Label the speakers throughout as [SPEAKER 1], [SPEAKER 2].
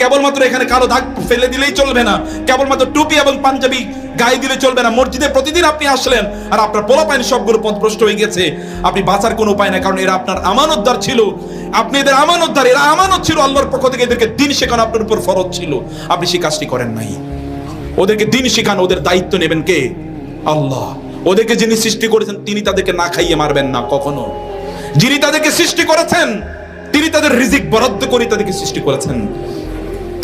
[SPEAKER 1] কেবলমাত্র এখানে কালো দাগ ফেলে দিলেই চলবে না, কেবলমাত্র টুপি এবং পাঞ্জাবি গায়ে দিলে চলবে না। মসজিদে প্রতিদিন আপনি আসলেন আর আপনার পোলাপাইন সবগুলো পথভ্রষ্ট হয়ে গেছে, আপনি বাঁচার কোনো উপায় নাই, কারণ এরা আপনার আমানতদার ছিল। আপনি এদের আমানতদার, এরা আমানত ছিল আল্লাহর পক্ষ থেকে, এদেরকে দিন শেখানো আপনার উপর ফরজ ছিল, আপনি সেই কাজটি করেন নাই। ওদেরকে দিন শেখানো, ওদের দায়িত্ব নেবেন কে? আল্লাহ। ওদেরকে যিনি সৃষ্টি করেছেন তিনি তাদেরকে না খাইয়ে মারবেন না কখনো। যিনি তাদেরকে সৃষ্টি করেছেন তিনি তাদের রিজিক বরাদ্দ করে তাদেরকে সৃষ্টি করেছেন।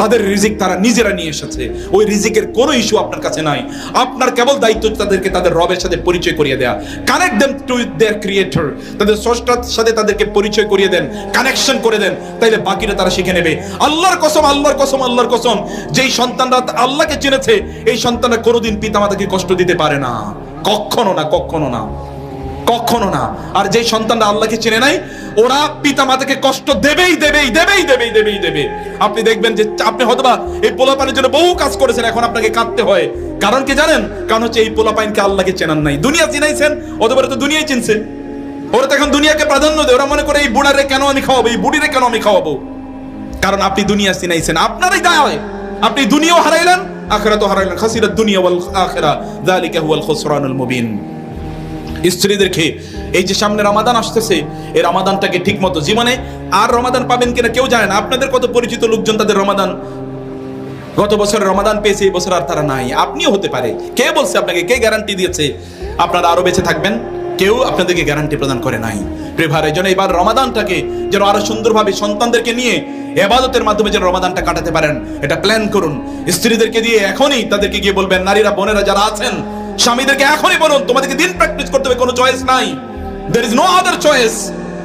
[SPEAKER 1] তাদের রিজিক তারা নিজেরা নিয়ে এসেছে, ওই রিজিকের কোনো ইস্যু আপনার কাছে নাই। আপনার কেবল দায়িত্ব তাদেরকে তাদের রবের সাথে পরিচয় করিয়ে দেয়া, connect them to their creator, তাদের স্রষ্টার সাথে তাদেরকে পরিচয় করিয়ে দেন, কানেকশন করে দেন, তাইলে বাকিটা তারা শিখে নেবে। আল্লাহর কসম, আল্লাহর কসম, আল্লাহর কসম, যেই সন্তানরা আল্লাহকে চিনেছে এই সন্তানরা কোনোদিন পিতামাতাকে কষ্ট দিতে পারে না, কখনো না, কখনো না, কখনো না। আর যে সন্তানরা আল্লাহকে চেনে নাই ওরা পিতা মাতাকে কষ্ট দেবেই দেবেই দেবেই দেবেই দেবেই দেবে। আপনি দেখবেন যে আপনি হয়তোবা এই পোলাপাইনের জন্য বহু কাজ করেছেন, এখন আপনাকে কাঁদতে হয়। কারণ কি জানেন? কারণ হচ্ছে এই পোলাপাইনকে আল্লাহকে চেনান নাই। দুনিয়া চিনাইছেন, অতবার তো দুনিয়াই চিনছে। ওরা তো এখন দুনিয়াকে প্রাধান্য দেয়, ওরা মনে করে এই বুড়ারে কেন আমি খাওয়াবো, এই বুড়িরে কেন আমি খাওয়াবো। কারণ আপনি দুনিয়া চিনাইছেন, আপনারই দায়। আপনি দুনিয়াও হারাইলেন, আখিরাতও হারাইলেন। খাসিরাত দুনিয়া ওয়াল আখিরা, যালিকা হুয়াল খুসরানুল মুবিন। স্ত্রীদেরকে এই যে সামনে রমাদান আসতেছে, এই রমাদানটাকে ঠিক মতো জীবনে আর রমাদান পাবেন কিনা কেউ জানে না। আপনাদের কত পরিচিত লোকজন তাদের রমাদান, গত বছর রমাদান পেয়েছে, এই বছর আর তারা নাই। আপনিও হতে পারে। কে বলছে আপনাকে? কে গ্যারান্টি দিয়েছে আপনারা আরো বেঁচে থাকবেন? কেউ আপনাদেরকে গ্যারান্টি প্রদান করে নাই। প্রেভার এই জন্য এবার রমাদানটাকে যেন আরো সুন্দরভাবে সন্তানদেরকে নিয়ে ইবাদতের মাধ্যমে যেন রমাদানটা কাটাতে পারেন, এটা প্ল্যান করুন। স্ত্রীদেরকে দিয়ে এখনই তাদেরকে গিয়ে বলবেন, নারীরা বোনেরা যারা আছেন স্বামীদেরকে এখনই বলুন তোমাদেরকে দিন প্র্যাকটিস করতে হবে, কোনো চয়েস নাই, there is no other choice।